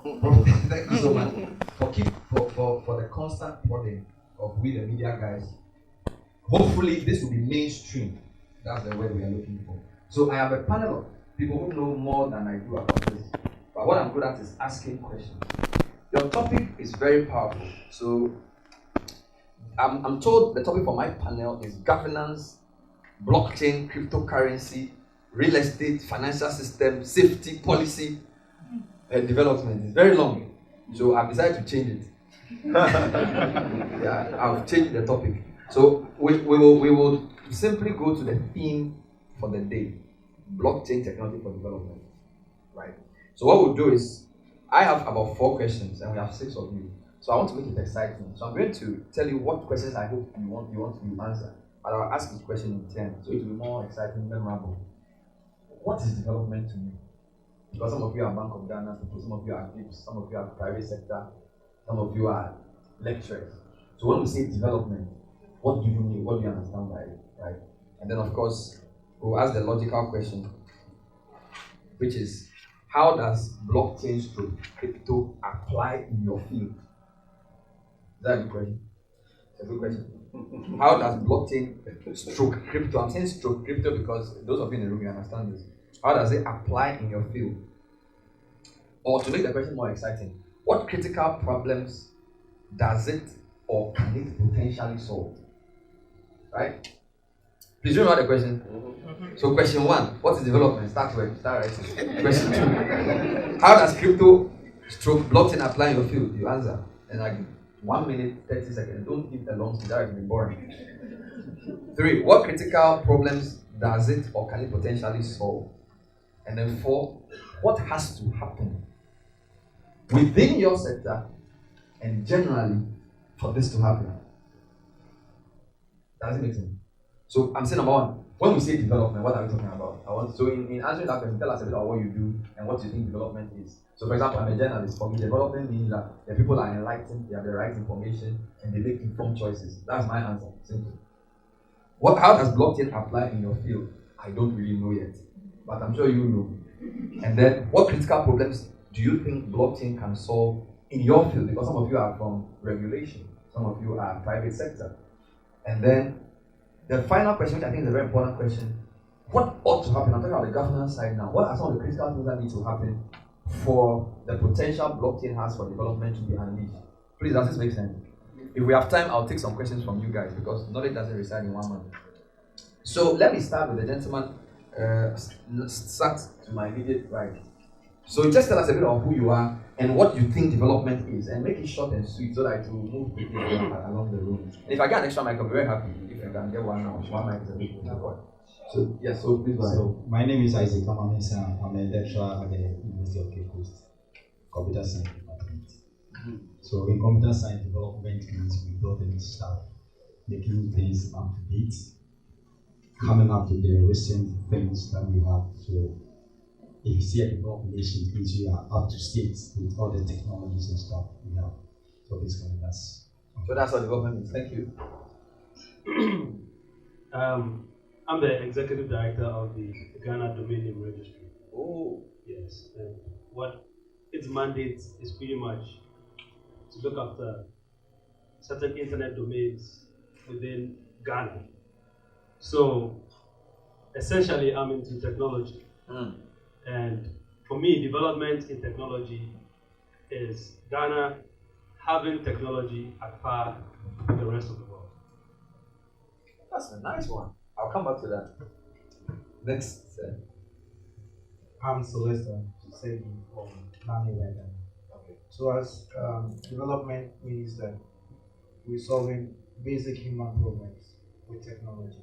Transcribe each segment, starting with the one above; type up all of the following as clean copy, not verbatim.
Thank you so much for the constant prodding of we the media guys. Hopefully, this will be mainstream. That's the word we are looking for. So I have a panel of people who know more than I do about this. But what I'm good at is asking questions. Your topic is very powerful. So I'm told the topic for my panel is governance, blockchain, cryptocurrency, real estate, financial system, safety, policy, and development. It's very long. So I've decided to change it. Yeah, I've changed the topic. So we will simply go to the theme for the day: blockchain technology for development. Right. So what we'll do is, I have about 4 questions, and we have 6 of you. So I want to make it exciting. So I'm going to tell you what questions I hope you want to answer. But I'll ask each question in turn, so it will be more exciting, memorable. What is development to you? Because some of you are Bank of Ghana people, some of you are GIPS, some of you are private sector, some of you are lecturers. So when we say development, what do you mean? What do you understand by it? Right? And then of course, we'll ask the logical question, which is, how does blockchain stroke crypto apply in your field? Is that a good question? It's a good question. How does blockchain stroke crypto? I'm saying stroke crypto because those of you in the room, you understand this. How does it apply in your field? Or to make the question more exciting, what critical problems does it or can it potentially solve? Right? Please remember the question. So question 1, what is development? Start writing. Question 2, how does crypto stroke blockchain apply in your field? You answer. And like 1 minute, 30 seconds. Don't give a long speech, that will be boring. 3, what critical problems does it or can it potentially solve? And then 4, what has to happen within your sector and generally for this to happen? Does it make sense? So I'm saying number 1, when we say development, what are we talking about? In answering that question, tell us a bit about what you do and what you think development is. So for example, I'm a journalist. For me, development means that the people are enlightened, they have the right information, and they make informed choices. That's my answer. Simple. How does blockchain apply in your field? I don't really know yet, but I'm sure you know. And then, what critical problems do you think blockchain can solve in your field? Because some of you are from regulation, some of you are private sector. And then, the final question, which I think is a very important question, what ought to happen? I'm talking about the governance side now. What are some of the critical things that need to happen for the potential blockchain has for development to be unleashed? Please, does this make sense? If we have time, I'll take some questions from you guys because knowledge doesn't reside in one man. So let me start with the gentleman. Sat to my immediate right. So just tell us a bit of who you are and what you think development is, and make it short and sweet so that it will move quickly along the room. And if I get an extra mic, I'll be very happy. If I can get one now, one mic is a bit difficult. So yes, so please go ahead. So my name is Isaac Amamisa. I'm a lecturer at the University of Cape Coast, Computer Science Department. So in computer science development means we building stuff, making things up to date, coming up with the recent things that we have. So if you see a development nation, it means you are up to date with all the technologies and stuff we have. So basically that's what development means. Thank you. I'm the executive director of the Ghana Domain Name Registry. Oh. Yes. And what its mandate is pretty much to look after certain internet domains within Ghana. So essentially, I'm into technology. And for me, development in technology is Ghana having technology at par with the rest of the world. That's a nice one. I'll come back to that. Next. I'm Sylvester Segi from Nami London. Okay. So as development means that we're solving basic human problems with technology,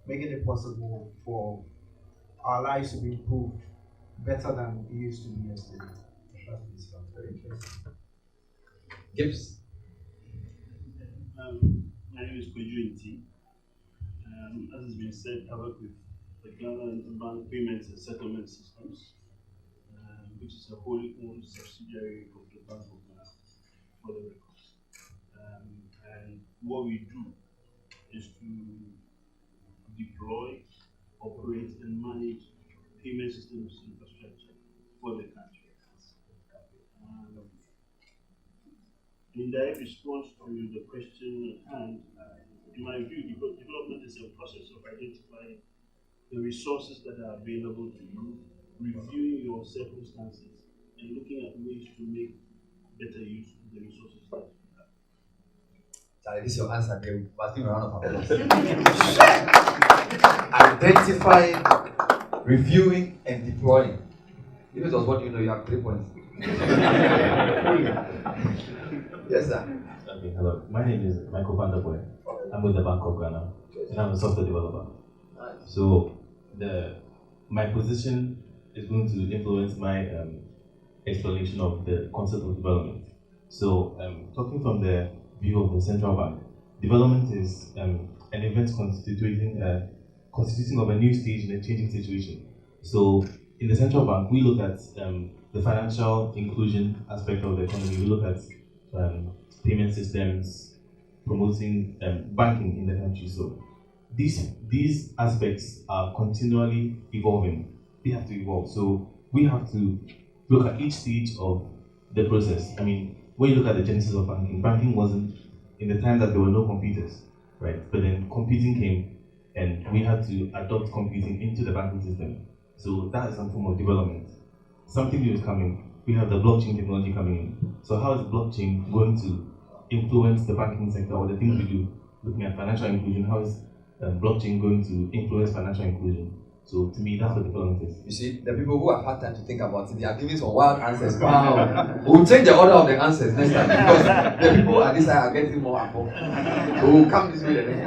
making it possible for our lives to be improved better than it used to be yesterday. That's very interesting. GIPS. My name is Kweju Inti. As has been said, I work with the Ghana Interbank Payments and Settlement Systems, which is a wholly owned subsidiary of the Bank of Ghana, for the records. And what we do is to deploy, operate, and manage payment systems infrastructure for the country. In direct response to the question at hand, in my view, development is a process of identifying the resources that are available to you, reviewing your circumstances, and looking at ways to make better use of the resources that you have. Charlie, this is your answer, Gary. But give me a round of applause. Identifying, reviewing, and deploying. If it was what you know, you have 3 points. Yes, sir. Okay, hello. My name is Michael Vanderboy. I'm with the Bank of Ghana, and I'm a software developer. So, my position is going to influence my explanation of the concept of development. So, talking from the view of the central bank, development is an event constituting of a new stage in a changing situation. So, in the central bank, we look at the financial inclusion aspect of the economy. We look at payment systems, promoting banking in the country. So, these aspects are continually evolving. They have to evolve. So, we have to look at each stage of the process. I mean, when you look at the genesis of banking wasn't in the time that there were no computers, right? But then computing came, and we had to adopt computing into the banking system. So that is some form of development. Something new is coming. We have the blockchain technology coming in. So how is blockchain going to influence the banking sector or the things we do? Looking at financial inclusion, how is blockchain going to influence financial inclusion? So to me, that's what development is. You see, the people who have had time to think about it, they are giving some wild answers. Wow. We'll change the order of the answers next time because the people at this side are getting more apple. So we'll come this way the next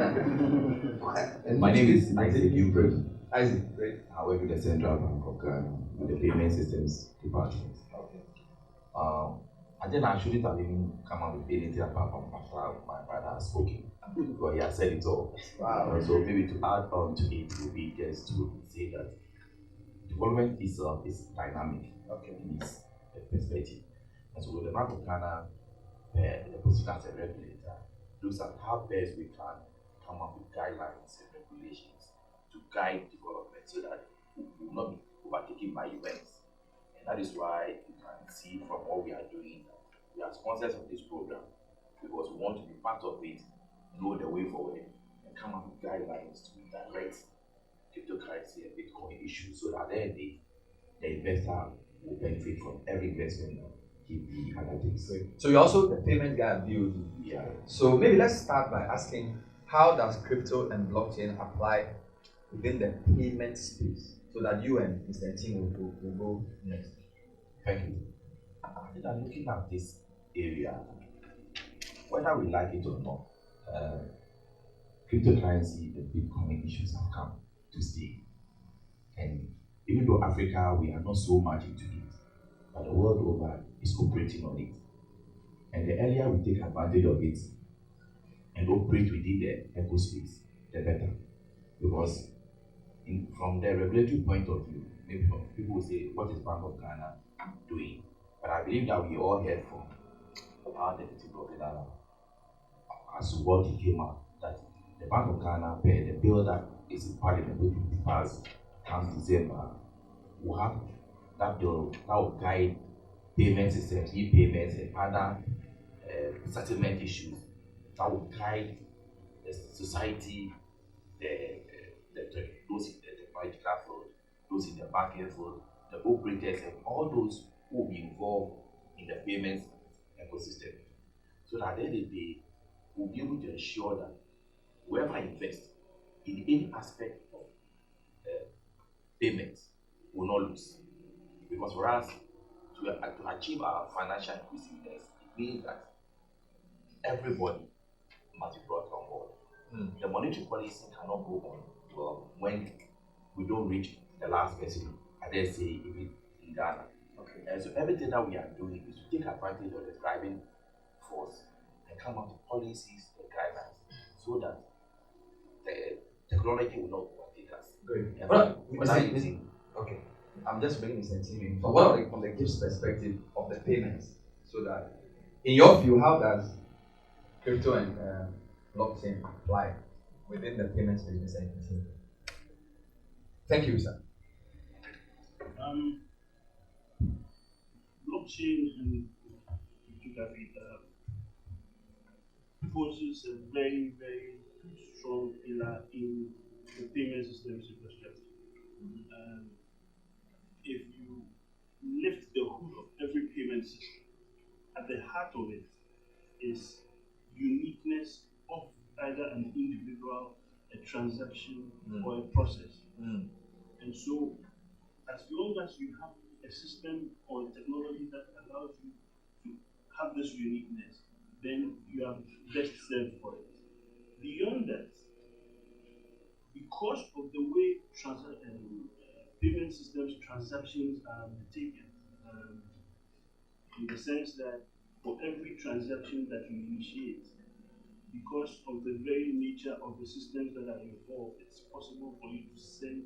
time. My name is Isaac Gilbert. Isaac, great. I work with the Central Bank of Ghana with the Payment Systems Department. Okay. I think I shouldn't have even come up with anything apart from after my brother has spoken. Because he has said it all. Wow. So maybe to add on to it would be just to say that development itself is dynamic in its perspective. And so with the Bank of Ghana, the position as a regulator, looks at how best we can come up with guidelines and regulations to guide development so that we will not be overtaken by events. And that is why you can see from what we are doing that we are sponsors of this program because we want to be part of it, know the way forward, and come up with guidelines to direct cryptocurrency and Bitcoin issues so that then the investor will benefit from every investment that he undertakes. So you're also the payment guy at BOD. Yeah. So maybe let's start by asking, how does crypto and blockchain apply within the payment space so that you and Mr. Team will go next? Thank you. I think I'm looking at this area, whether we like it or not, cryptocurrency and Bitcoin issues have come to stay. And even though Africa, we are not so much into it, but the world over is operating on it. And the earlier we take advantage of it and operate within the ecospace, the better. Because from the regulatory point of view, maybe people will say, what is Bank of Ghana doing? But I believe that we all heard from our deputy governor as to what he came out, that the Bank of Ghana, the bill that is in Parliament, which will be passed come December, will have that bill that will guide payment systems, e-payments, and other settlement issues that will guide the society, those in the technological field, those in the banking field, the operators, and all those who will be involved in the payments ecosystem. So that at the end of the day, we'll be able to ensure that whoever invests in any aspect of payments will not lose. Because for us, to achieve our financial inclusiveness, it means that everybody must be brought on board. The monetary policy cannot go on well when we don't reach the last person, I dare say, even in Ghana. Okay. And so everything that we are doing is to take advantage of the driving force and come up with policies and guidelines so that the technology will not overtake us. Great. Okay. I'm just bringing this in from the gift's perspective of the payments, so that in your view, how does crypto and blockchain apply within the payments business and continue? Thank you, sir. Blockchain and cryptography poses a very, very strong pillar in the payment systems infrastructure. Um, if you lift the hood of every payment system, at the heart of it is uniqueness of either an individual, a transaction, or a process. And so, as long as you have a system or a technology that allows you to have this uniqueness, then you are best served for it. Beyond that, because of the way payment systems transactions are undertaken, in the sense that for every transaction that you initiate, because of the very nature of the systems that are involved, it's possible for you to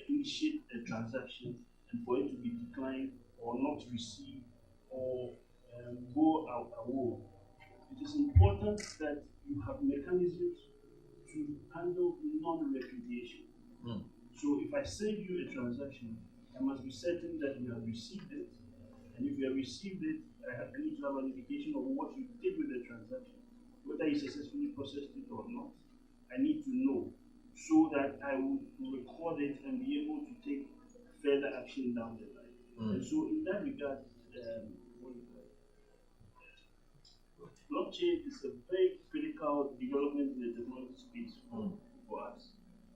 initiate a transaction and for it to be declined or not received or go away. It is important that you have mechanisms to handle non-repudiation. So if I send you a transaction, I must be certain that you have received it. And if you have received it, I need to have an indication of what you did with the transaction, whether you successfully processed it or not. I need to know so that I will record it and be able to take further action down the line. And so in that regard, blockchain is a very critical development in the technology space for us.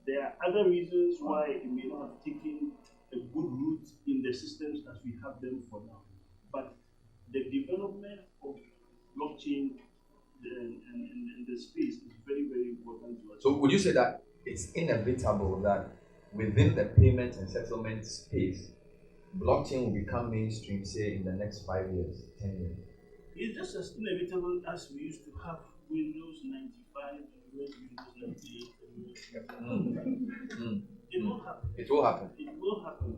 There are other reasons why it may not have taken a good root in the systems as we have them for now. But the development of blockchain and the space is very, very important to us. So would you say that it's inevitable that within the payment and settlement space, blockchain will become mainstream, say, in the next 5 years, 10 years? It's just as inevitable as we used to have Windows 95, Windows 98. It will happen. It will happen. It will happen.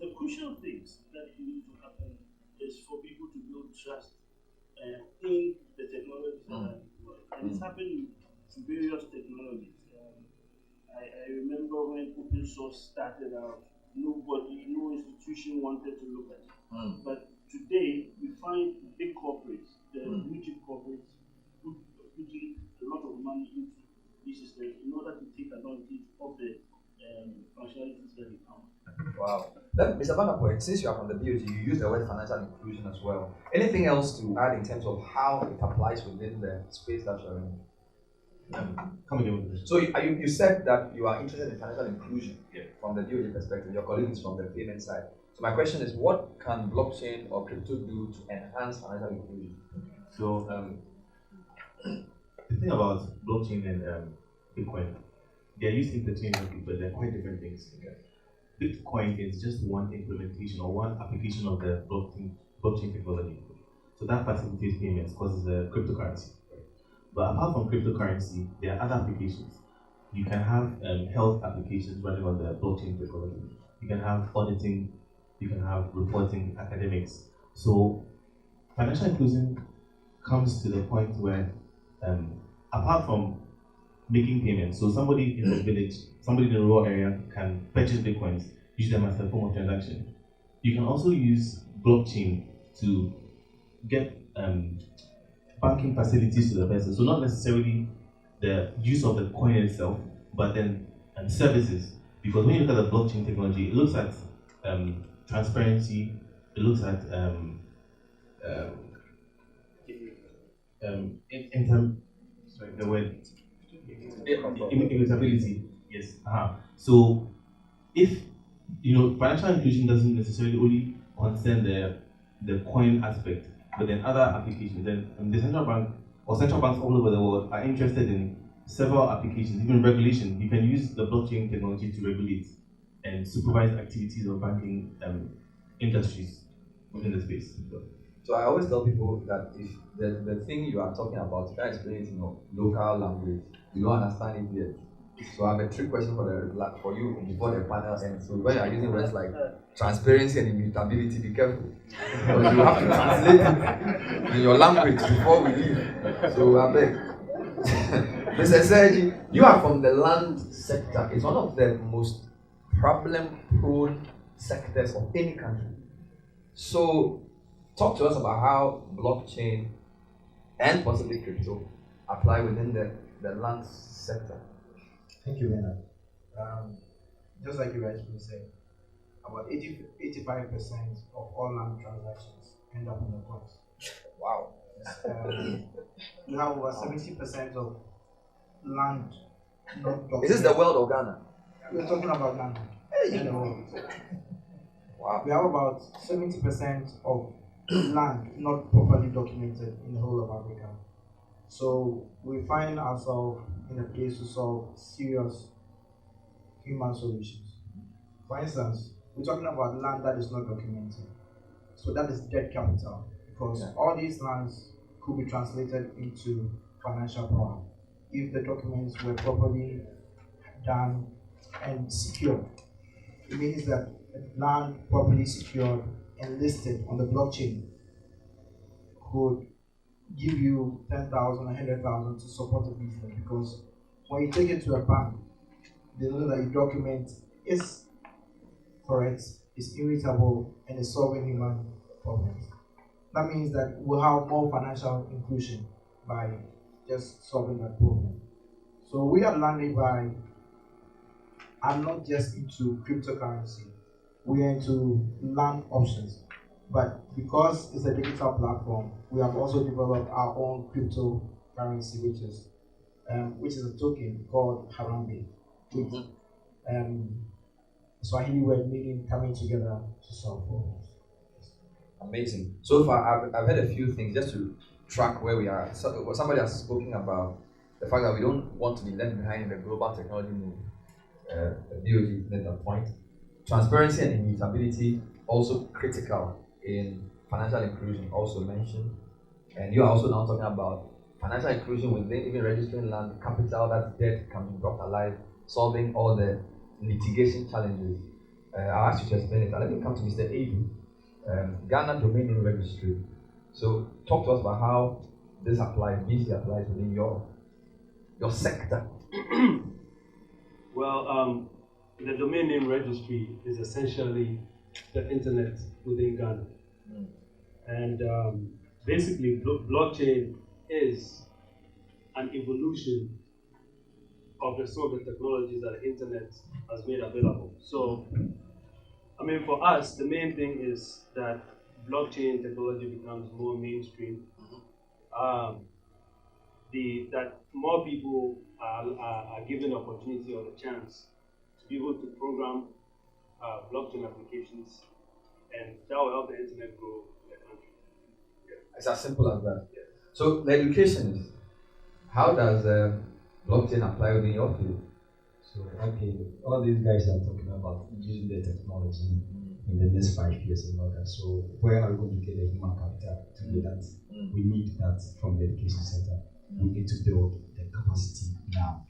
The crucial things that need to happen is for people to build trust in the technologies that are deployed. And it's happening to various technologies. I remember when open source started out, no institution wanted to look at it. But today, we find big corporates, the blue chip corporates, putting a lot of money into these systems in order to take advantage of the functionalities that they come. Wow. Then, Mr. Vanderpoint, since you are from the BOT, you use the word financial inclusion as well. Anything else to add in terms of how it applies within the space that you're in? Come again with this. So you said that you are interested in financial inclusion from the DOJ perspective. Your colleague is from the payment side. So my question is, what can blockchain or crypto do to enhance financial inclusion? So the thing about blockchain and Bitcoin, they are used interchangeably, but they're quite different things. Bitcoin is just one implementation or one application of the blockchain technology. So that facilitates payments, causes a cryptocurrency. But apart from cryptocurrency, there are other applications. You can have health applications running on the blockchain technology. You can have auditing, you can have reporting, academics. So financial inclusion comes to the point where, apart from making payments, so somebody in the village, somebody in the rural area can purchase Bitcoins, use them as a form of transaction. You can also use blockchain to get banking facilities to the person. So not necessarily the use of the coin itself, but then services. Because when you look at the blockchain technology, it looks at transparency, it looks at immutability. Yes. So if financial inclusion doesn't necessarily only concern the coin aspect, but then other applications, then the central bank or central banks all over the world are interested in several applications, even regulation. You can use the blockchain technology to regulate and supervise activities of banking industries within the space. So I always tell people that if the thing you are talking about, you can explain it in your local language, you don't understand it yet. So I have a trick question for you before the panel ends. So when you are using words like transparency and immutability, be careful. Because you have to translate it in your language before we leave. So I beg. Mr. Sergi, you are from the land sector. It's one of the most problem-prone sectors of any country. So talk to us about how blockchain and possibly crypto apply within the land sector? Thank you, Bernard. Just like you rightly said, about 85% of all land transactions end up in the courts. Wow. We have over 70% of land not documented. Is this the world or Ghana? We're talking about land in the world. Wow. We have about 70% of land not properly documented in the whole of Africa. So we find ourselves in a place to solve serious human solutions. For instance, we're talking about land that is not documented. So that is dead capital, because all these lands could be translated into financial power if the documents were properly done and secured. It means that land properly secured and listed on the blockchain could give you 10,000, 100,000 to support a business, because when you take it to a bank, they know that your document is correct, is immutable, and is solving human problems. That means that we'll have more financial inclusion by just solving that problem. So we at Land by are not just into cryptocurrency, we are into land options. But because it's a digital platform, we have also developed our own cryptocurrency, which is a token called Harambe, which Swahili word meaning coming together to solve problems. Amazing. So far, I've heard a few things just to track where we are. So, somebody has spoken about the fact that we don't want to be left behind in the global technology move. DOG made that point. Transparency and immutability also critical in financial inclusion, also mentioned. And you are also now talking about financial inclusion within even registering land, capital that's dead can be brought alive, solving all the litigation challenges. I'll ask you to explain it. Let me come to Mr. Abu. Ghana Domain Name Registry. So talk to us about how this applies, basically applies within your sector. Well, the domain name registry is essentially the internet within Ghana. And basically, blockchain is an evolution of some of the technologies that the internet has made available. So, I mean, for us, the main thing is that blockchain technology becomes more mainstream. That more people are given the opportunity or the chance to be able to program blockchain applications, and that will help the internet grow in the country. It's as simple as that. So the education is, how does blockchain apply within your field? So, okay, all these guys are talking about using the technology in the next 5 years and all that. So, where are we going to get the human capital to do that? We need that from the education sector. We need to build the capacity now.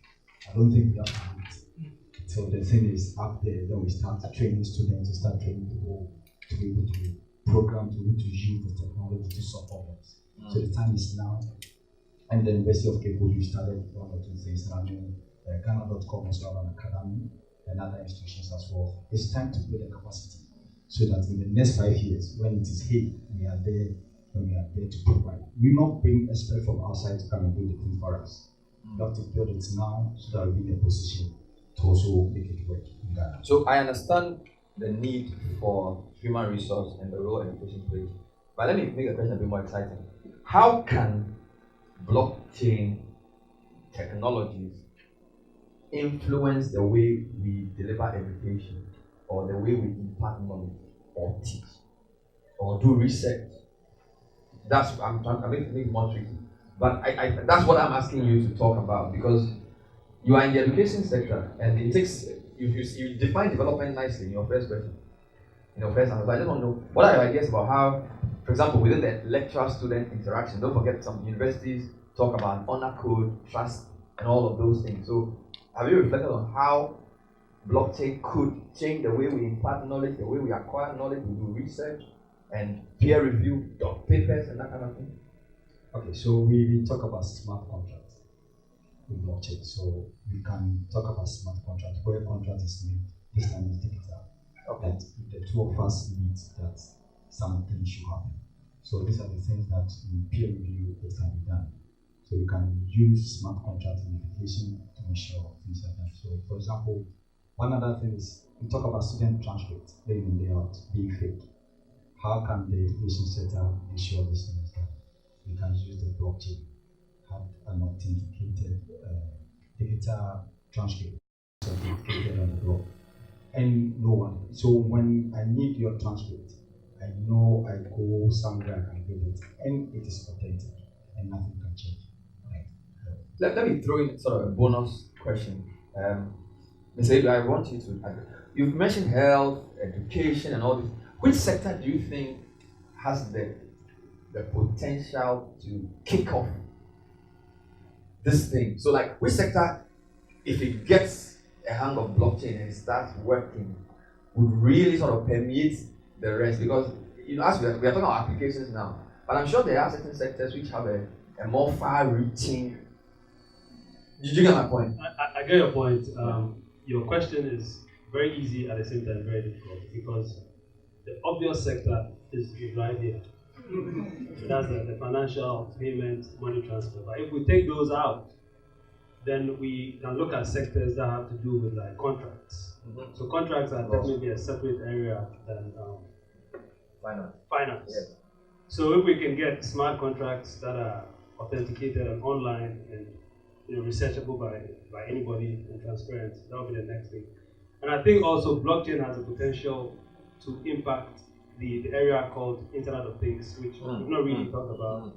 I don't think we have to wait. So, the thing is, up there, then we start training students, to start training people to be able to program, to be able to use the technology to solve problems. So, the time is now. And the University of Cape Coast, we started one or two things running. Ghana.com as well, an academy, and other institutions as well. It's time to build a capacity so that in the next 5 years, when it is hey, we are there to provide. We not bring experts from outside to come and do the thing for us. We have to build it now so that we'll be in a position to also make it work in Ghana. So I understand the need for human resource and the role education plays. But let me make the question a bit more exciting. How can blockchain technologies influence the way we deliver education, or the way we impart knowledge, or teach, or do research? That's I'm making it more tricky. But I that's what I'm asking you to talk about, because you are in the education sector, and it takes you define development nicely in your first question, in your first answer. I just want to know, what are your ideas about how, for example, within the lecturer-student interaction, don't forget some universities talk about honor code, trust, and all of those things. So have you reflected on how blockchain could change the way we impart knowledge, the way we acquire knowledge, we do research, and peer review papers and that kind of thing? Okay, so we talk about smart contracts with blockchain. So we can talk about smart contracts where contract is made, this time is digital. Okay. And the two of us need that something should happen. So these are the things that in peer review it can be done. So you can use smart contract identification to ensure things like that. So, for example, one other thing is we talk about student transcripts, day in, day out, being fake. How can the education sector ensure this thing is that we can use the blockchain, have an authenticated digital transcript authenticated on the block, and no one. So when I need your transcript, I know I go somewhere I can get it, and it is authentic, and nothing can change. Right? Let me throw in sort of a bonus question. Mr. Edu, I want you to. You've mentioned health, education, and all this. Which sector do you think has the potential to kick off this thing? So, like, which sector, if it gets a hang of blockchain and starts working, would really sort of permeate the rest? Because, as we are talking about applications now, but I'm sure there are certain sectors which have a more far-reaching. Did you get my point? I get your point. Your question is very easy at the same time very difficult, because the obvious sector is right here. That's the financial, payment, money transfer. But if we take those out, then we can look at sectors that have to do with like contracts. Mm-hmm. So contracts are definitely a separate area than finance. Yes. So if we can get smart contracts that are authenticated and online and researchable by anybody and transparent, that will be the next thing. And I think also blockchain has the potential to impact the area called Internet of Things, which we've not really talked about,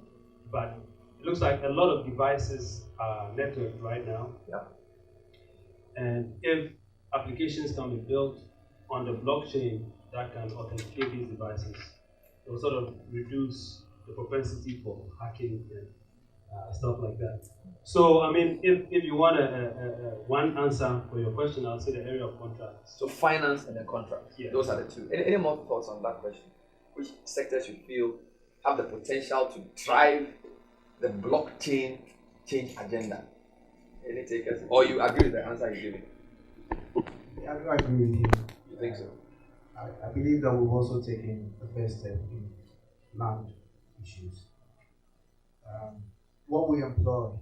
but it looks like a lot of devices are networked right now. Yeah. And if applications can be built on the blockchain that can authenticate these devices, it will sort of reduce the propensity for hacking and stuff like that. So, I mean, if you want one answer for your question, I'll say the area of contracts. So, finance and the contracts. Yeah. Those are the two. Any more thoughts on that question? Which sectors you feel have the potential to drive the blockchain change agenda? Any takers? Or you agree with the answer you're giving? Yeah, I do agree with you. You think so? I believe that we've also taken the first step in land issues. What we employ,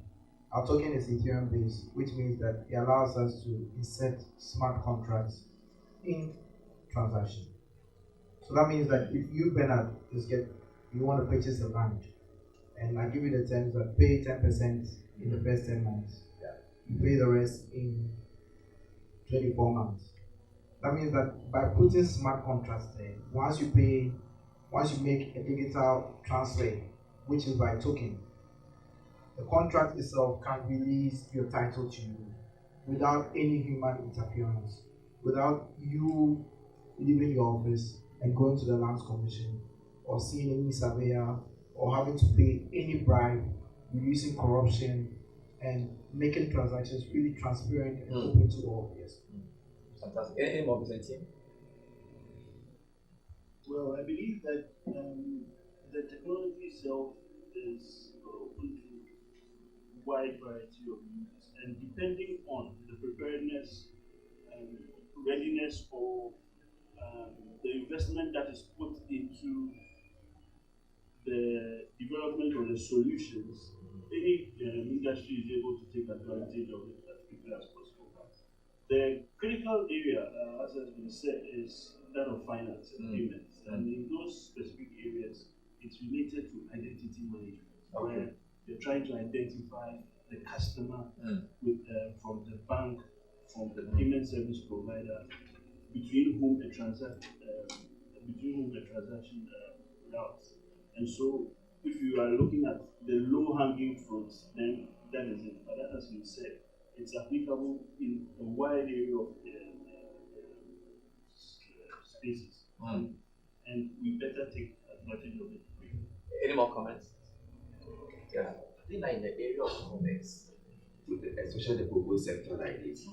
our token is Ethereum based, which means that it allows us to insert smart contracts in transaction. So that means that if you, Bernard, you want to purchase the land, and I give you the terms that pay 10% in the first 10 months, you pay the rest in 24 months. That means that by putting smart contracts there, once you make a digital transfer, which is by token, the contract itself can release your title to you without any human interference, without you leaving your office and going to the Lands Commission or seeing any surveyor or having to pay any bribe, reducing corruption and making transactions really transparent and open to all. Yes. Fantastic. Any more business team? Well, I believe that the technology itself is open to wide variety of users, and depending on the preparedness and readiness of the investment that is put into the development of the solutions, any industry is able to take advantage of it as quickly as possible. The critical area, as has been said, is that of finance and payments, and in those specific areas, it's related to identity management, where they're trying to identify the customer from the bank, from the payment service provider, between whom a transaction routes. And so, if you are looking at the low-hanging fruits, then that is it. But as you said, it's applicable in a wide area of spaces, and we better take advantage of it. Any more comments? Yeah, I think that in the area of commerce, especially the global sector like this,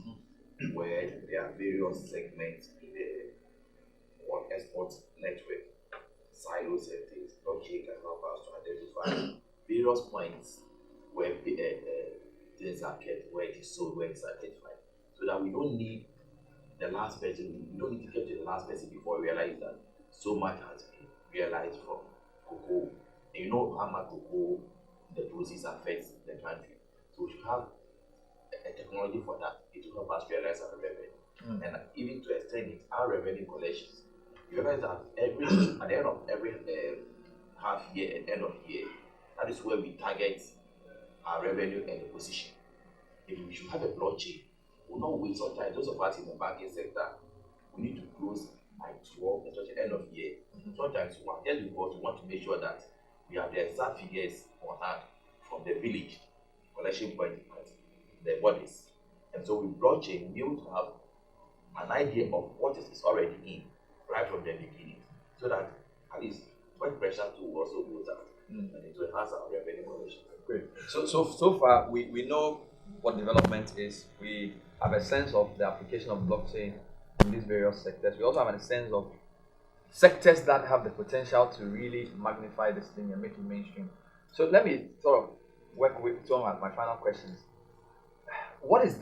where there are various segments in the export network, silos and things, blockchain can help us to identify various points where things are kept, where it is sold, where it's identified, so that we don't need the last person, we don't need to get to the last person before we realize that so much has been realized from cocoa. And you know how much cocoa the process affects the country. So we should have a technology for that. It will help us realize our revenue. And even to extend it, our revenue collections. You realize that at the end of every half year and end of year, that is where we target our revenue and the position. If we should have a blockchain, we'll not wait sometimes. Those of us in the banking sector, we need to close by 12, especially end of year. Sometimes we want, just because we want to make sure that we have the exact figures on hand from the village collection point at the bodies. And so with blockchain, we will have an idea of what is already in right from the beginning, so that at least when pressure to also goes out and it will enhance our revenue collection. Great. So far we know what development is. We have a sense of the application of blockchain in these various sectors. We also have a sense of sectors that have the potential to really magnify this thing and make it mainstream. So let me sort of work with some of my final questions. What is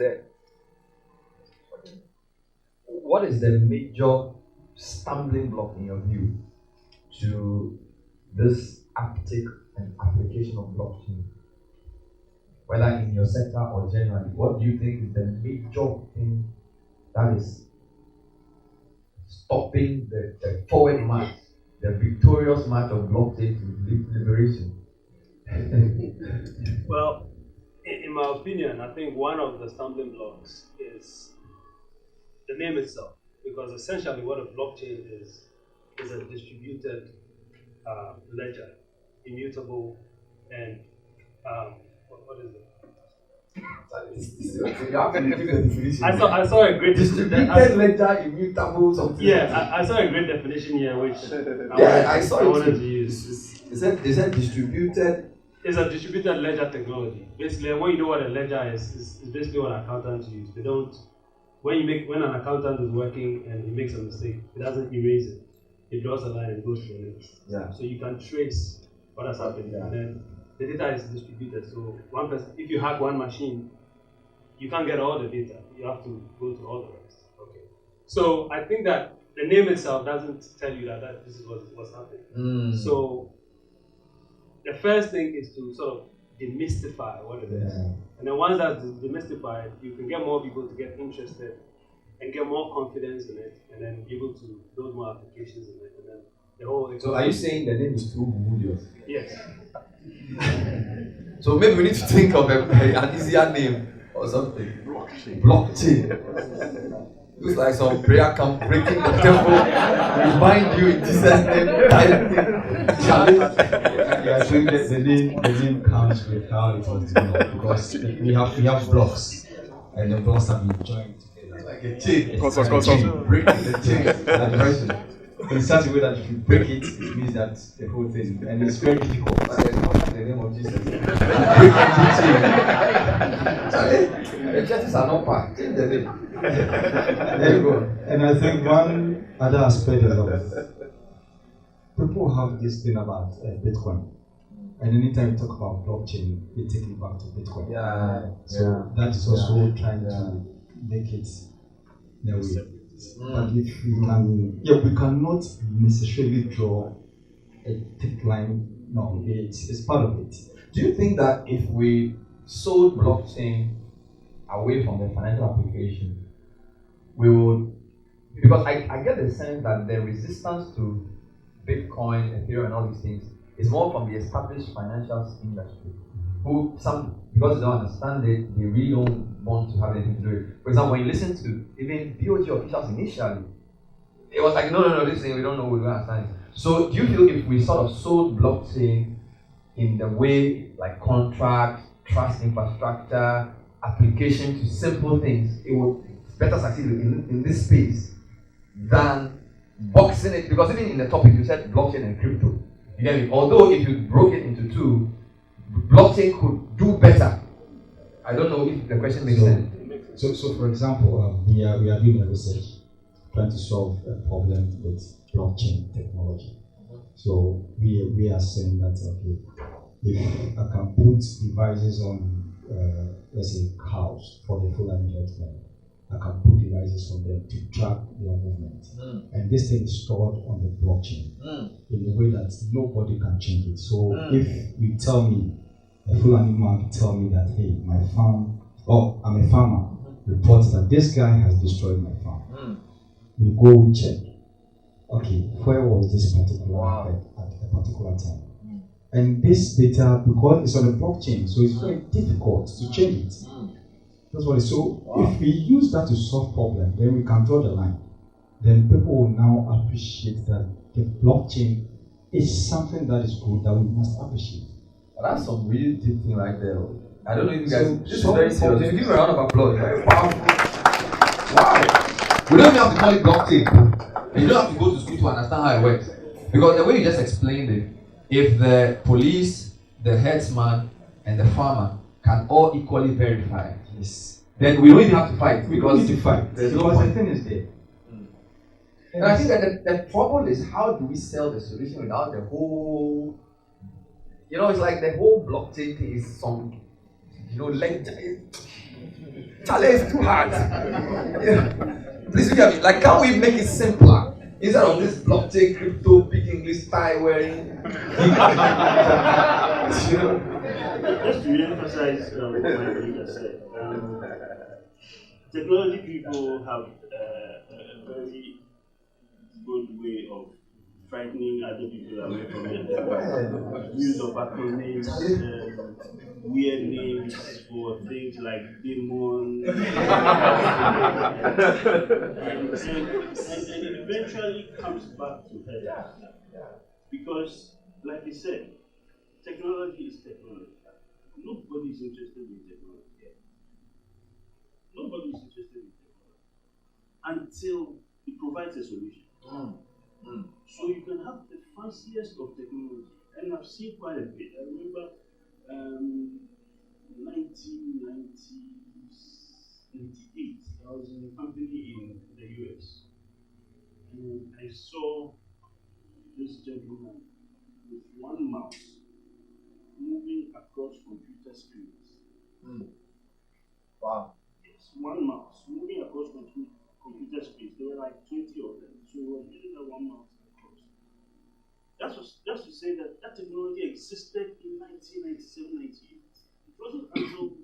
the major stumbling block in your view to this uptake and application of blockchain? Whether in your sector or generally, what do you think is the major thing that is stopping the forward march, the victorious march of blockchain to liberation? Well, in my opinion, I think one of the stumbling blocks is the name itself, because essentially what a blockchain is a distributed ledger, immutable, and what is it? I saw a great distributed ledger, immutable, something. Yeah, I saw a great definition here, which I wanted to use. They said distributed. It's a distributed ledger technology. Basically, when you know what a ledger is basically what accountants use. They don't. When an accountant is working and he makes a mistake, he doesn't erase it. He draws a line and goes to the next. Yeah. So you can trace what has happened, and then the data is distributed. So one person, if you hack one machine, you can't get all the data. You have to go to all the rest. Okay. So I think that the name itself doesn't tell you that this is what's happening. So the first thing is to sort of demystify what it is. And then once that's demystified, you can get more people to get interested and get more confidence in it, and then be able to build more applications in it. And then the whole. So are you saying the name is too humongous? Yes. So maybe we need to think of an easier name or something. Blockchain. Looks like some prayer camp breaking the temple. We bind you in Jesus' name. I think that the name comes with how it was developed, because we have blocks, and the blocks have been joined together Like a chain. breaking the chain. In such a way that if you break it, it means that the whole thing, and it's very difficult. In the name of Jesus. Breaking The churches are not packed. Change the name. There you go. And I think one other aspect is that people have this thing about Bitcoin. And anytime you talk about blockchain, they take it back to Bitcoin. So that is also trying to make it in a way. But if we can, we cannot necessarily draw a thick line. No, it's part of it. Do you think that if we sold blockchain away from the financial application, we would, because I get the sense that the resistance to Bitcoin, Ethereum, and all these things is more from the established financial industry, who because they don't understand it, they really don't want to have anything to do with it. For example, when you listen to even BOT officials initially, it was like, no, this thing we don't know, we don't understand it. So do you feel if we sort of sold blockchain in the way like contracts, trust infrastructure, application to simple things, it would better succeed in this space than boxing it? Because even in the topic you said blockchain and crypto. You get me? Although if you broke it into two, blockchain could do better. I don't know if the question makes sense. So for example, we are doing a research trying to solve a problem with blockchain technology. So we are saying that if I can put devices on let's say cows for the full inheritment, I can put devices on them to track their movement. And this thing is stored on the blockchain in a way that nobody can change it. So if you tell me a Fulani man tell me that, hey, my farm, oh, I'm a farmer, reports that this guy has destroyed my farm. We go, we check. Okay, where was this particular head at a particular time? And this data, because it's on a blockchain, so it's very difficult to change it. That's what it's so. If we use that to solve problem, then we can draw the line. Then people will now appreciate that the blockchain is something that is good that we must appreciate. That's some really deep thing right there. I don't know if you guys. This is very serious. Give me a round of applause. Very powerful. Wow. We don't even have to call it blockchain. And you don't have to go to school to understand how it works. Because the way you just explained it, if the police, the headsman, and the farmer can all equally verify, then we don't even have to fight. We don't need to fight. There's no because point. the thing is there. And I think that the trouble is, how do we sell the solution without the whole, it's like the whole blockchain thing is some, Charlie is too hard. Please look at me. Like, can't we make it simpler? Instead of this blockchain, crypto, big English tie wearing. Just to re-emphasize what my colleague has said, technology people have a very good way of frightening other people away from it. Use of acronyms, weird names for things like demon, and it eventually comes back to her. Because, like I said, technology is technology. Nobody is interested in technology. Nobody is interested in technology until it provides a solution. So you can have the fanciest of technology, and I've seen quite a bit. I remember 1998, I was in a company in the US, and I saw this gentleman with one mouse moving across computer screens. Wow. Yes, one mouse moving across computer screens. There were like 20 of them. So it was really that one mouse across. That's just to say that technology existed in 1997, 98. It wasn't until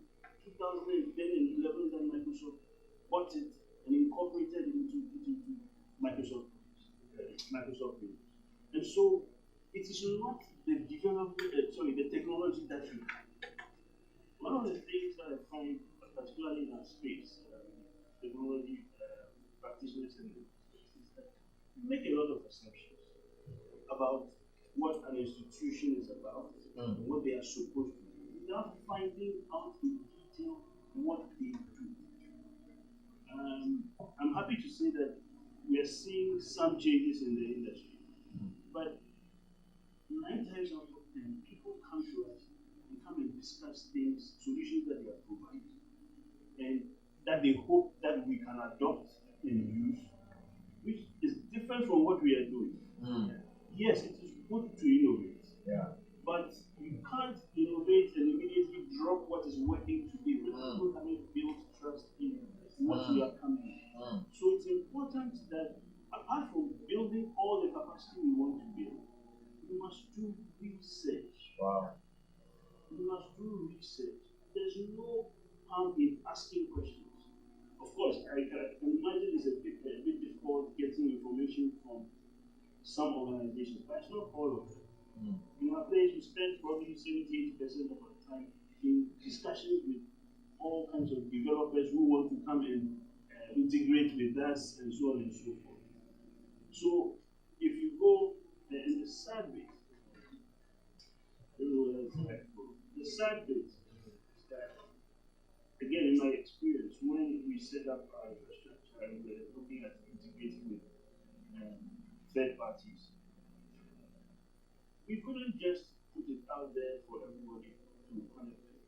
2010 and 11 that Microsoft bought it and incorporated it into Microsoft Windows. And so it is not the the technology that you have. One of the things that I find, particularly in our space, technology practitioners in the space, is that we make a lot of assumptions about what an institution is about, and what they are supposed to do, without finding out in detail what they do. I'm happy to say that we are seeing some changes in the industry, but 9 times out of 10, people come to us and come and discuss things, solutions that they are providing, and that they hope that we can adopt and use, which is different from what we are doing. Yes, it is good to innovate, but you can't innovate and immediately drop what is working today. People haven't built trust in what we are coming. So it's important that apart from building all the capacity we want to build, we must do research. We must do research. There's no harm in asking questions. Of course, I can imagine it's a bit difficult getting information from some organizations, but it's not all of them. In our place, we spend probably 70-80% of our time in discussions with all kinds of developers who want to come and integrate with us and so on and so forth. So if you go in the sad bit, the sad bit is that, again, in my experience, when we set up our infrastructure and we're looking at integrating with third parties, we couldn't just put it out there for everybody to connect with.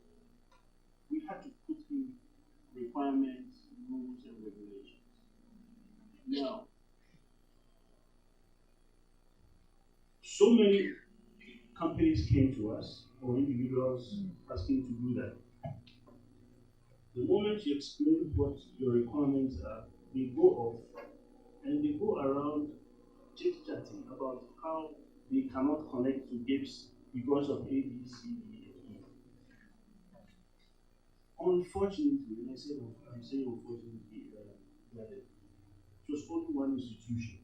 We had to put in requirements, rules, and regulations. Now, so many companies came to us, or individuals asking to do that. The moment you explain what your requirements are, they go off and they go around chit-chatting about how they cannot connect to GIPS because of A, B, C, D, and E. Unfortunately, when I'm saying unfortunately, that it was only one institution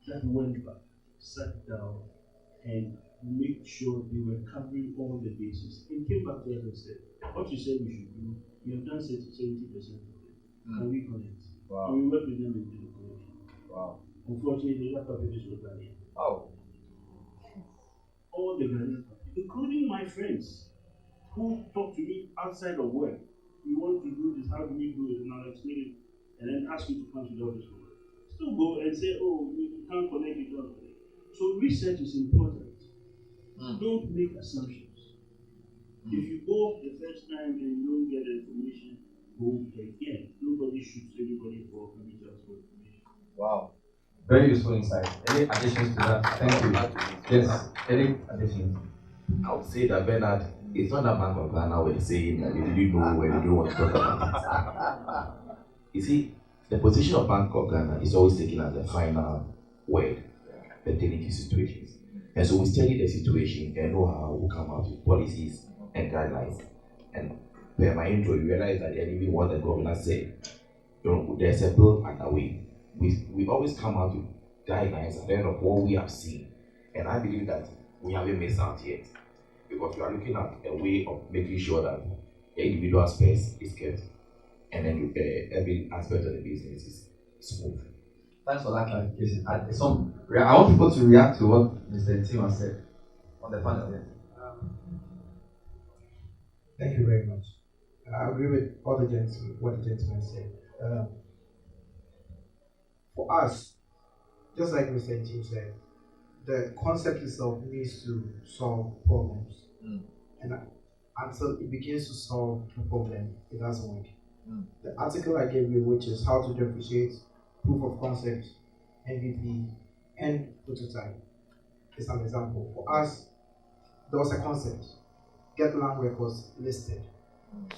that went back, sat down, and made sure they were covering all the bases. And came back to us and said, what you said we should do, we have done 70% of it. Can we connect? Wow. And we work with them into the connection. Wow. Unfortunately, that publication was Ghanaian. Oh. All the Ghanaian, including my friends who talk to me outside of work. We want to do this, how do we do it? And I'll explain it, and then ask you to come to the office for work. Still go and say, oh, you can't connect, you can't connect. So research is important. Don't make assumptions. If you go the first time and you don't get the information, go again. Nobody shoots anybody for coming to us for information. Wow. Very useful insight. Any additions to that? Thank you. Yes. Any additions? I would say that Bernard, it's not that Bank of Ghana were saying that you didn't know where you don't want to talk about it. You see, the position of Bank of Ghana is always taken as the final word pertaining to situations. And so we study the situation and know how we come out with policies and guidelines. And per my intro, you realize that even what the governor said, there's a bill underway. We always come out with guidelines at the end of what we have seen. And I believe that we haven't missed out yet. Because we are looking at a way of making sure that the individual space is kept and then every aspect of the business is smooth. Thanks for that clarification. I want people to react to what Mr. Ntima said on the panel. Thank you very much. I agree with all the what the gentleman said. For us, just like Mr. Ntima said, the concept itself needs to solve problems. And until it begins to solve the problem, it doesn't work. The article I gave you, which is how to differentiate proof of concept, MVP, and prototype, is an example. For us, there was a concept. Get land records listed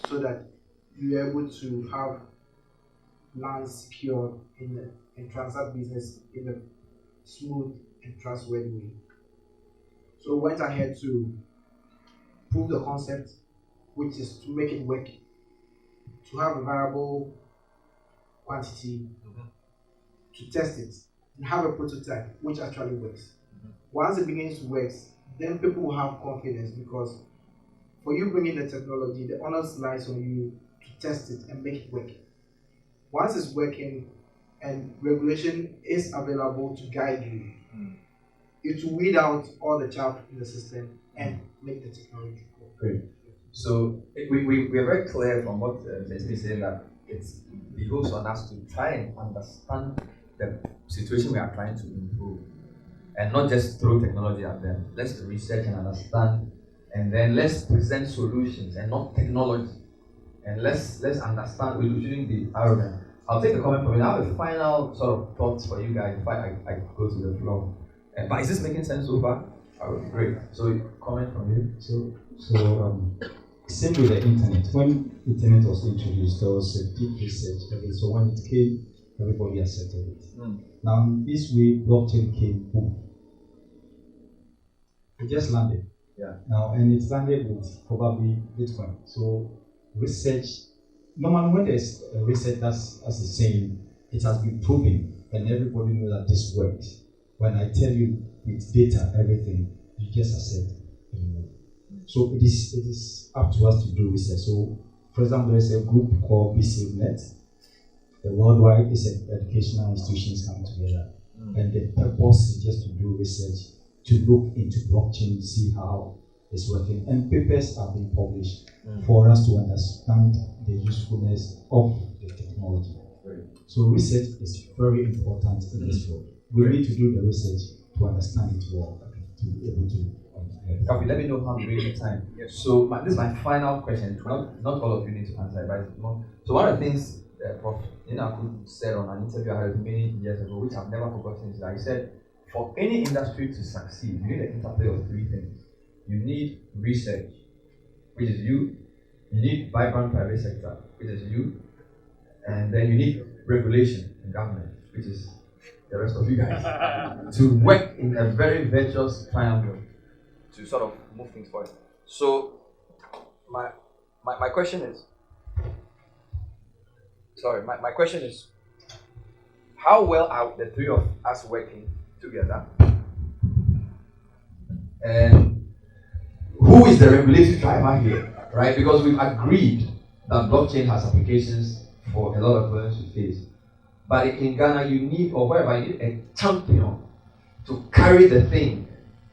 so that you are able to have land secured and transact business in a smooth and trustworthy way. So we went ahead to prove the concept, which is to make it work, to have a variable quantity, to test it, and have a prototype which actually works. Once it begins to work, then people will have confidence, because for you bringing the technology, the onus lies on you to test it and make it work. Once it's working and regulation is available to guide you, it will weed out all the chaff in the system and make the technology go. Great. So we are very clear from what Mr. said that it behoves on us to try and understand the situation we are trying to improve, and not just throw technology at them. Let's research and understand, and then let's present solutions and not technology. And let's understand. We shouldn't be arrogant. I'll take a comment from you. I have a final sort of thoughts for you guys before I go to the floor. But is this making sense so far? Great. So comment from you. Same with the internet. When internet was introduced, there was a deep research. So when it came, everybody accepted it. Now, this way, blockchain came, boom. It just landed. Yeah. Now, and it's landed with probably Bitcoin. So research, normally when there's a research as is saying, it has been proven, and everybody knows that this works. When I tell you with data, everything, you just accept anymore. So it is up to us to do research. So, for example, there's a group called BCNet. The worldwide is educational institutions come together, and the purpose is just to do research, to look into blockchain, see how it's working, and papers are being published for us to understand the usefulness of the technology. So research is very important in this field. We need to do the research to understand it well, to be able to. Copy. Let me know how to read the time. Yes. So this is my final question. Not all of you need to answer, but more. So one of the things Prof. Inaku said on an interview I had many years ago, which I've never forgotten, is that he said, for any industry to succeed, you need an interplay of three things. You need research, which is you. You need vibrant private sector, which is you. And then you need regulation and government, which is the rest of you guys, to work in a very virtuous triangle to sort of move things forward. So my question is, Sorry, my question is, how well are the three of us working together? And who is the regulatory driver here, right? Because we've agreed that blockchain has applications for a lot of problems we face. But in Ghana, you need, or wherever, you need a champion to carry the thing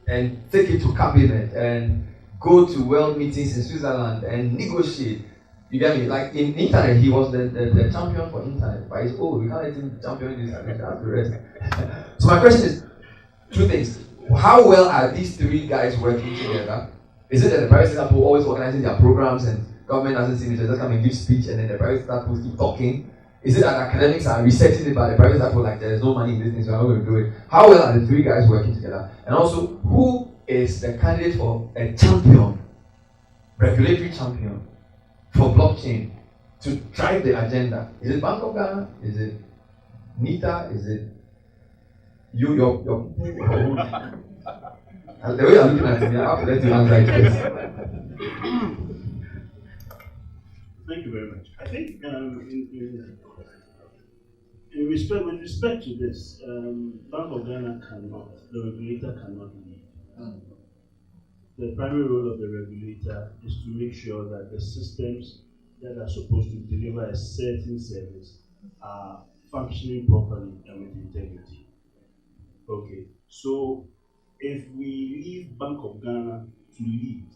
and take it to cabinet and go to world meetings in Switzerland and negotiate. You get me? Like in internet, he was the champion for internet, but he's old. We can't let him champion this and the rest. So my question is two things. How well are these three guys working together? Is it that the private sector always organizing their programs and government doesn't see it, just come and give speech and then the private sector keep talking? Is it that academics are researching it, but the private sector like there's no money in this thing, so I'm not going to do it? How well are the three guys working together? And also, who is the candidate for a champion, regulatory champion for blockchain to drive the agenda? Is it Bank of Ghana? Is it NITA? Is it you, your people? And the way you're looking at me, I have to let you answer it first. Thank you very much. I think in respect, with respect to this, Bank of Ghana cannot, the regulator cannot lead. The primary role of the regulator is to make sure that the systems that are supposed to deliver a certain service are functioning properly and with integrity. Okay, so if we leave Bank of Ghana to lead,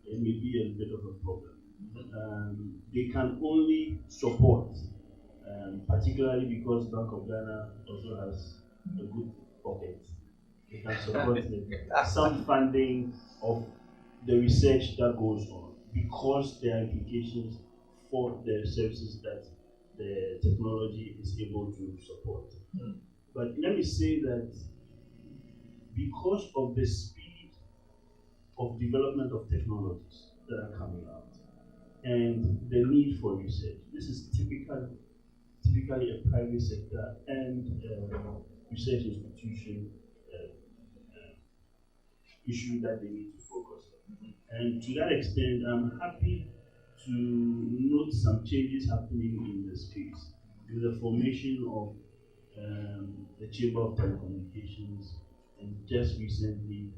it may be a bit of a problem. They can only support, particularly because Bank of Ghana also has a good pocket. They can support some funding of the research that goes on because there are implications for the services that the technology is able to support. But let me say that because of the speed of development of technologies that are coming out and the need for research, this is typically a private sector and research institution issue that they need to focus on. And to that extent, I'm happy to note some changes happening in the space with the formation of the Chamber of Telecommunications and just recently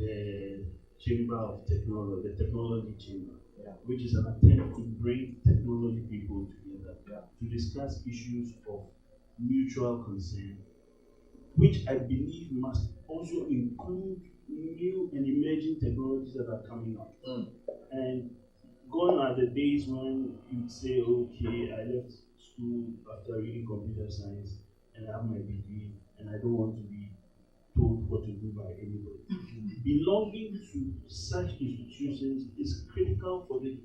the Chamber of Technology, the Technology Chamber, which is an attempt to bring technology people together to discuss issues of mutual concern, which I believe must also include new and emerging technologies that are coming up. And gone are the days when you'd say, okay, I left school after reading computer science and I have my degree and I don't want to be told what to do by anybody. Belonging to such institutions is critical for the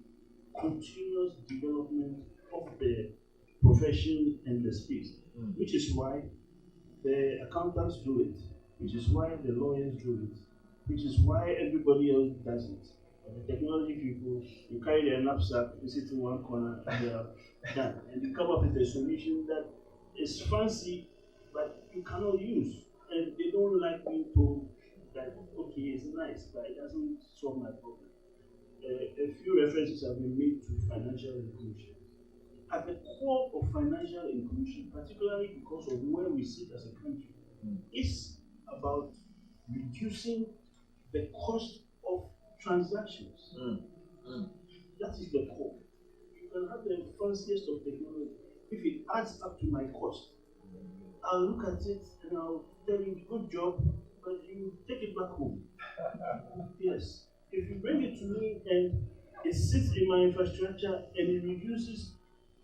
continuous development of the profession and the space, which is why the accountants do it, which is why the lawyers do it, which is why everybody else does it. And the technology people, you carry their knapsack, you sit in one corner, and they are done. And you come up with a solution that is fancy, but you cannot use. And they don't like being told that, okay, it's nice, but it doesn't solve my problem. A few references have been made to financial inclusion. At the core of financial inclusion, particularly because of where we sit as a country, is about reducing the cost of transactions. That is the core. You can have the fanciest of technology. If it adds up to my cost, I'll look at it and I'll tell you, good job, but you take it back home. Yes. If you bring it to me and it sits in my infrastructure and it reduces,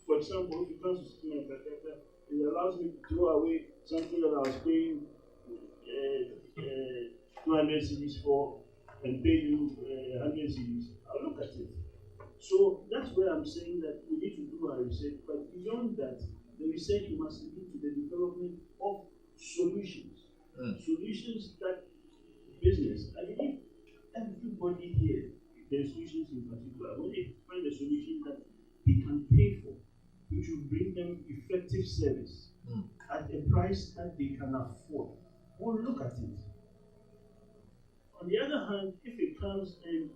for example, if it comes to my infrastructure, it allows me to throw away something that I was paying 200 CDs for and pay you 100 CDs, I'll look at it. So that's where I'm saying that we need to do our research, but beyond that, the research must lead to the development of solutions. Solutions that business, I believe everybody here, the institutions in particular, when they find a solution that they can pay for, which will bring them effective service at a price that they can afford, we'll look at it. On the other hand, if it comes and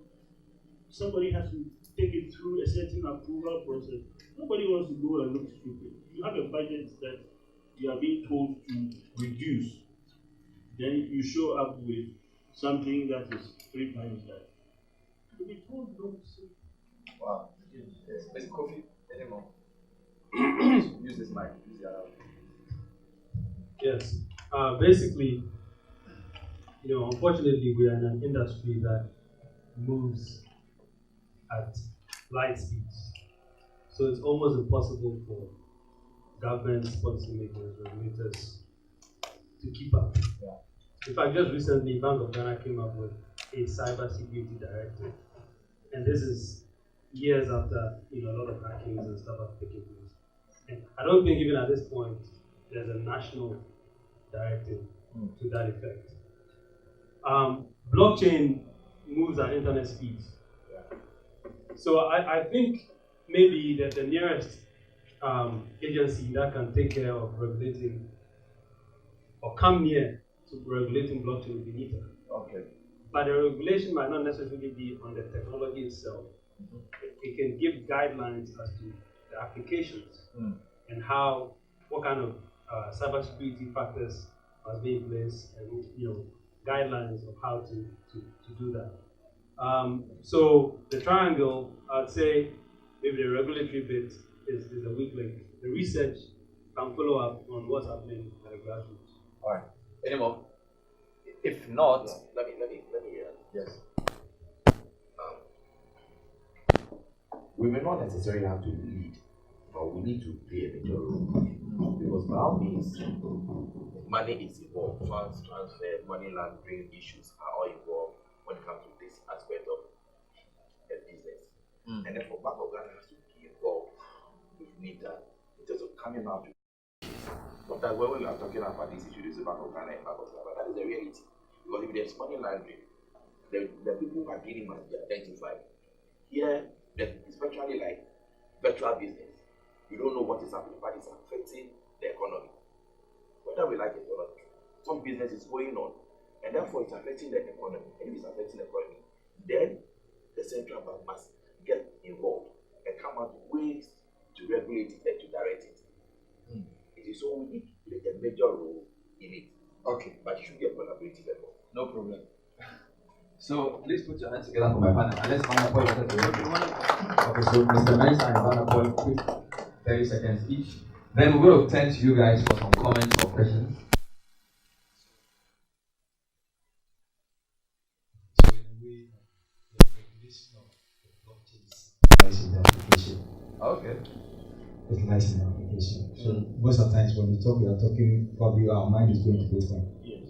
somebody has to take it through a certain approval process. Nobody wants to go and look stupid. You have a budget that you are being told to reduce, then you show up with something that is 3 times that. To be told don't say. Wow. Yes. Mr. Kofi, anymore? Use this mic. Use the other. Yes. Basically, unfortunately, we are in an industry that moves at light speeds. So it's almost impossible for governments, policymakers, regulators to keep up. Yeah. In fact, just recently, Bank of Ghana came up with a cybersecurity directive, and this is years after a lot of hackings and stuff have taken place. And I don't think even at this point there's a national directive to that effect. Blockchain moves at internet speeds. So I think maybe that the nearest agency that can take care of regulating or come near to regulating blockchain would be NITA. Okay. But the regulation might not necessarily be on the technology itself. It can give guidelines as to the applications and what kind of cybersecurity factors must be in place, and guidelines of how to do that. So the triangle, I'd say maybe the regulatory bit is a weak link. The research can follow up on what's happening at the grassroots. All right. Anymore? If not, Let me. yes. We may not necessarily have to lead, but we need to play a major role. Because by all means, money is involved, funds transfer, money laundering issues are all involved when it comes to this aspect of a business. And therefore, Bank of Ghana has to be involved with NITA in terms of coming out. Sometimes when we are talking about this issue, this is Bank of Ghana and Bank of Ghana, but that is the reality. Because if there's money laundering, the people who are dealing must be identified. Here, it's virtually like virtual business. You don't know what is happening, but it's affecting the economy. Whether we like it or not, some business is going on, and therefore it's affecting the economy. And if it's affecting the economy, then the central bank must get involved and come up with ways to regulate it and to direct it. It is so we need to play a major role in it. Okay. But it should be a collaborative effort. No problem. So please put your hands together for my partner. Unless Vanna Boy wanted to work. Okay, so Mr. Mensa and Vanna Boy, quick 30 seconds each. Then we're going to turn to you guys for some comments or questions. So in a way, the regulation of the blockchain lies in the application. Okay. It lies in the application. So most of the times when we are talking, probably our mind is going to Bitcoin. Yes.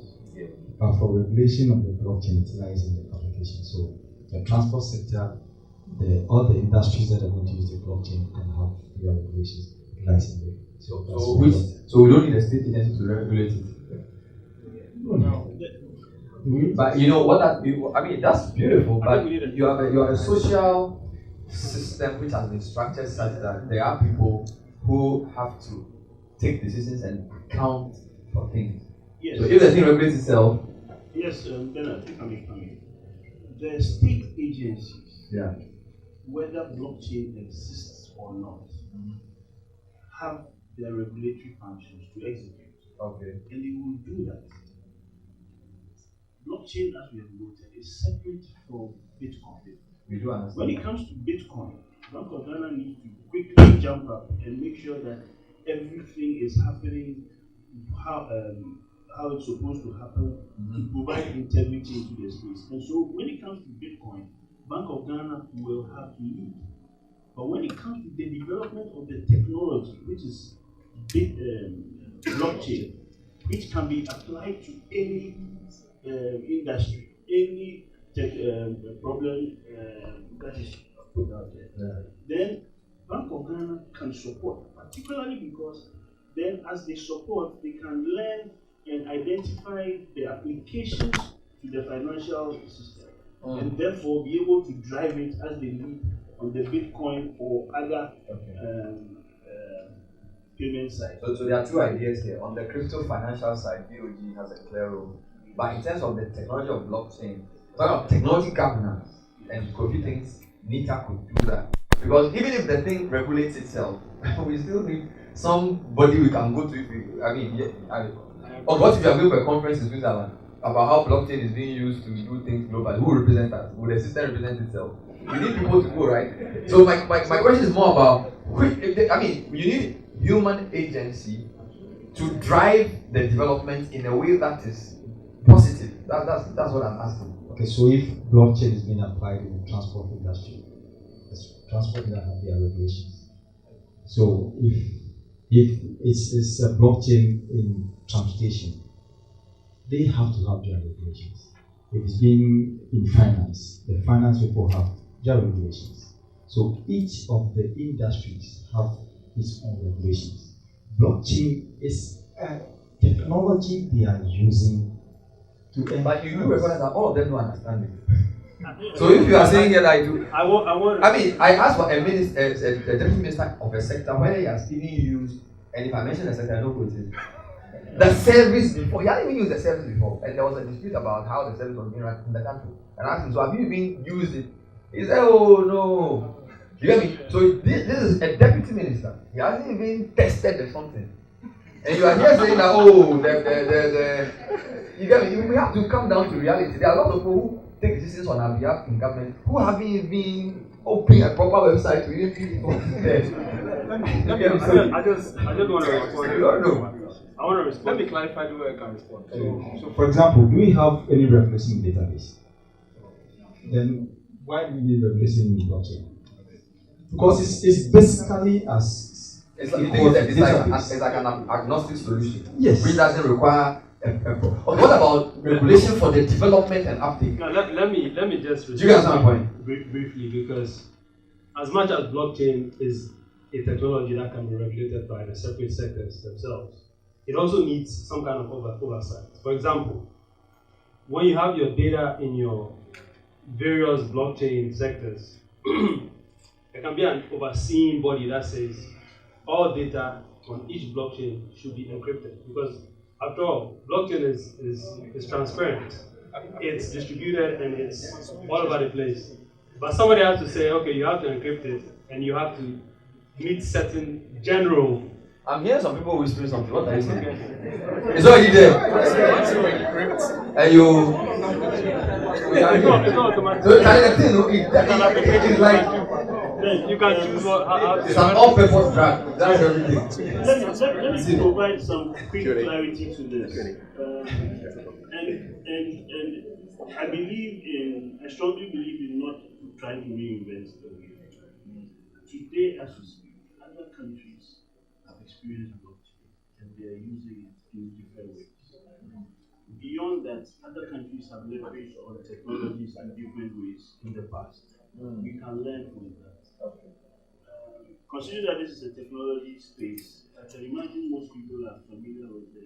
But for regulation of the blockchain, it lies in the application. So the transport sector, all the industries that are going to use the blockchain and have their regulations, it lies in there. So we don't need a state agency to regulate it. No. But you know what that's beautiful, but you have a social system which has been structured such that there are people who have to take decisions and account for things. Yes. So if the thing regulates itself, Yes, Bernard, if I may come in. The state agencies, yeah. whether blockchain exists or not, have their regulatory functions to execute. Okay. And they will do that. Blockchain, as we have noted, is separate from Bitcoin. We do understand. When it comes to Bitcoin, Bank of Ghana needs to quickly jump up and make sure that everything is happening how it's supposed to happen to provide integrity into the space. And so when it comes to Bitcoin, Bank of Ghana will have to lead. But when it comes to the development of the technology, which is blockchain, which can be applied to any industry, any problem that is put out there, then Bank of Ghana can support, particularly because then as they support, they can learn and identify the applications to the financial system and therefore be able to drive it as they need on the Bitcoin or other payment side. So there are two ideas here. On the crypto financial side, BOG has a clear role. But in terms of the technology of blockchain, talking about technology governance, and Kofi thinks NITA could do that. Because even if the thing regulates itself, we still need somebody we can go to. If we, I mean, or what if you are going for a conference in Switzerland about how blockchain is being used to do things globally? Who represents that? Will the system represent itself? You need people to go, right? So my question is more about you need human agency to drive the development in a way that is positive. That's what I'm asking. Okay, so if blockchain is being applied in the transport industry, transport industry have their regulations. So if it's a blockchain in transportation, they have to have their regulations. If it's being in finance, the finance people have their regulations. So each of the industries have its own regulations. Blockchain is a technology they are using to but you do recognize that all of them don't understand it. So if you are saying that I asked for a deputy minister of a sector whether he has even used, and if I mention a sector, I know who it is. The service before, he hadn't even used the service before, and there was a dispute about how the service was being run in the country. And I asked him, so have you even used it? He said, oh no. You get me? So this is a deputy minister. He hasn't even tested or something. And you are here saying that, oh, you get me? We have to come down to reality. There are a lot of people who take decisions on our behalf in government who haven't even opened a proper website to even see what's there. I just want to respond. You don't know. I want to respond. Let me clarify the way I can respond. So for example, do we have any referencing database? Then why do we need referencing in blockchain? Because it's basically it's like an agnostic solution. Yes. Which doesn't require what about regulation for the development and uptake? Now, let me just do you guys have a point? Briefly, because as much as blockchain is a technology that can be regulated by the separate sectors themselves, it also needs some kind of oversight. For example, when you have your data in your various blockchain sectors, there can be an overseeing body that says all data on each blockchain should be encrypted, because after all, blockchain is transparent. It's distributed and it's all over the place. But somebody has to say, okay, you have to encrypt it and you have to meet certain general. I'm hearing some people whispering something. What are you saying? It's already there. And you. It's not automatic. So it's like. You can choose how it's an all-purpose drug. That's everything. Let me provide some quick clarity to this. And I strongly believe in not trying to reinvent the wheel. Today, as we speak, other countries have experienced blockchain and they are using it in different ways. Beyond that, other countries have leveraged on technologies in different ways in the past. We can learn from that. Considering that this is a technology space, I can imagine most people are familiar with the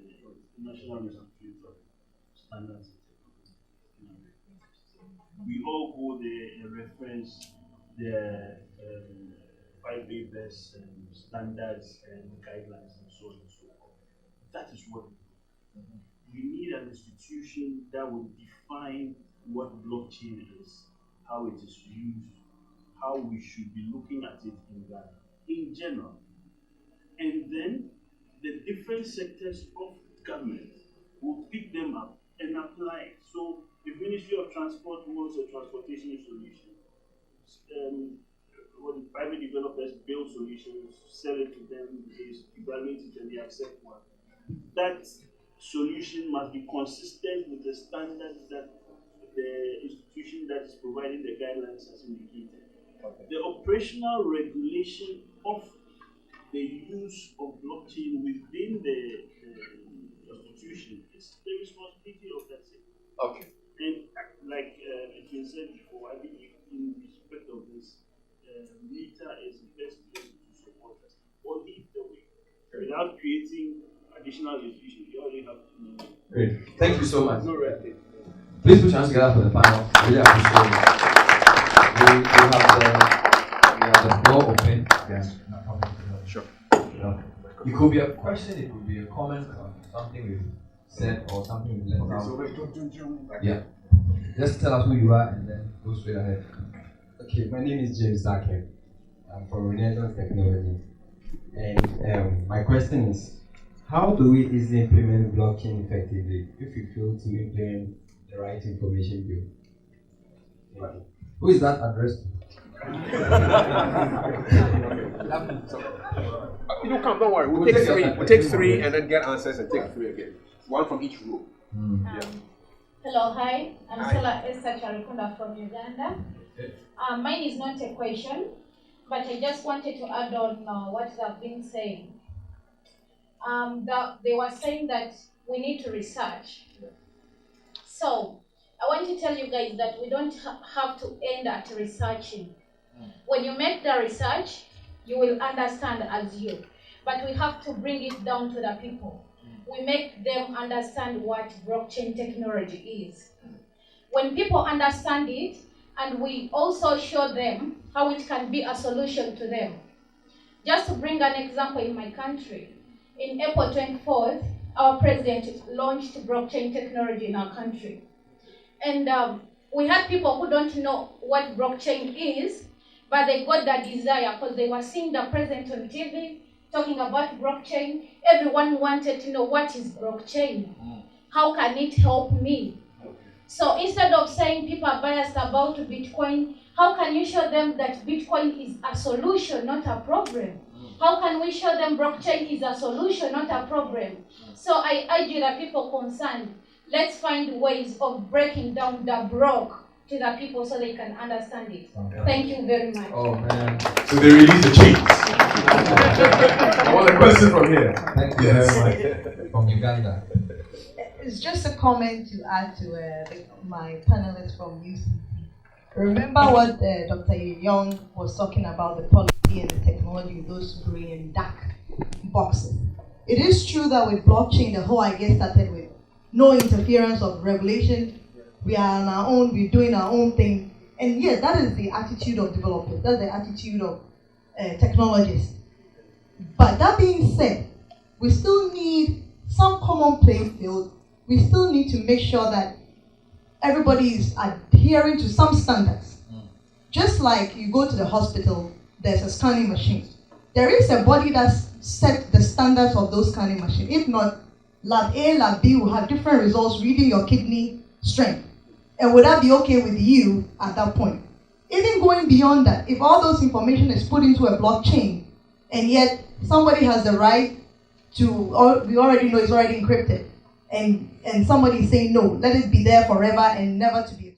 National Institute of Standards and Technology. We all go there and reference the 5 best standards and guidelines and so on and so forth. That is what we need. An institution that will define what blockchain is, how it is used, how we should be looking at it in Ghana in general. And then the different sectors of government will pick them up and apply it. So the Ministry of Transport wants a transportation solution. When private developers build solutions, sell it to them, they evaluate it and they accept one. That solution must be consistent with the standards that the institution that is providing the guidelines has indicated. The operational regulation of the use of blockchain within the institution is the responsibility of that sector. Okay. And like it's been said before, I believe in respect of this, NITA is the best place to support us or lead the way. Without creating additional institutions, you already have to. Great. Thank you so much. No red tape. Please put your hands together for the panel. Really appreciate it. We have the floor open. Yes. Sure. It could be a question, it could be a comment on something we've said or something we've left out. Yeah. Just tell us who you are and then go straight ahead. Okay, my name is James Zakem. I'm from Renaissance Technology. And my question is, how do we easily implement blockchain effectively if we fail to implement the right information bill? Thank you. Who is that addressed to? Come, don't worry. We'll take three. We'll take three and then get answers and take three again. One from each row. Hello, hi. I'm Stella Esther Charikunda from Uganda. Mine is not a question, but I just wanted to add on what they've been saying. They were saying that we need to research. So I want to tell you guys that we don't have to end at researching. When you make the research, you will understand as you. But we have to bring it down to the people. We make them understand what blockchain technology is. When people understand it, and we also show them how it can be a solution to them. Just to bring an example in my country, in April 24th, our president launched blockchain technology in our country. And we had people who don't know what blockchain is, but they got the desire because they were seeing the president on TV talking about blockchain. Everyone wanted to know, what is blockchain? How can it help me? So instead of saying people are biased about Bitcoin, how can you show them that Bitcoin is a solution, not a problem? How can we show them blockchain is a solution, not a problem? So I urge you, the people concerned, let's find ways of breaking down the block to the people so they can understand it. Thank you very much. Oh man. So they release the chains. I want a question from here. Thank you very much. From Uganda. It's just a comment to add to my panelists from UCC. Remember what Dr. Young was talking about, the policy and the technology, those green and dark boxes. It is true that with blockchain, the whole idea started with no interference of regulation. We are on our own, we're doing our own thing. And yes, that is the attitude of developers, that's the attitude of technologists. But that being said, we still need some common playing field. We still need to make sure that everybody is adhering to some standards. Just like you go to the hospital, there's a scanning machine. There is a body that's set the standards of those scanning machines. If not, lab A, lab B will have different results reading your kidney strength. And would that be okay with you at that point? Even going beyond that, if all those information is put into a blockchain, and yet somebody has the right to, or we already know it's already encrypted, and somebody is saying no, let it be there forever and never to be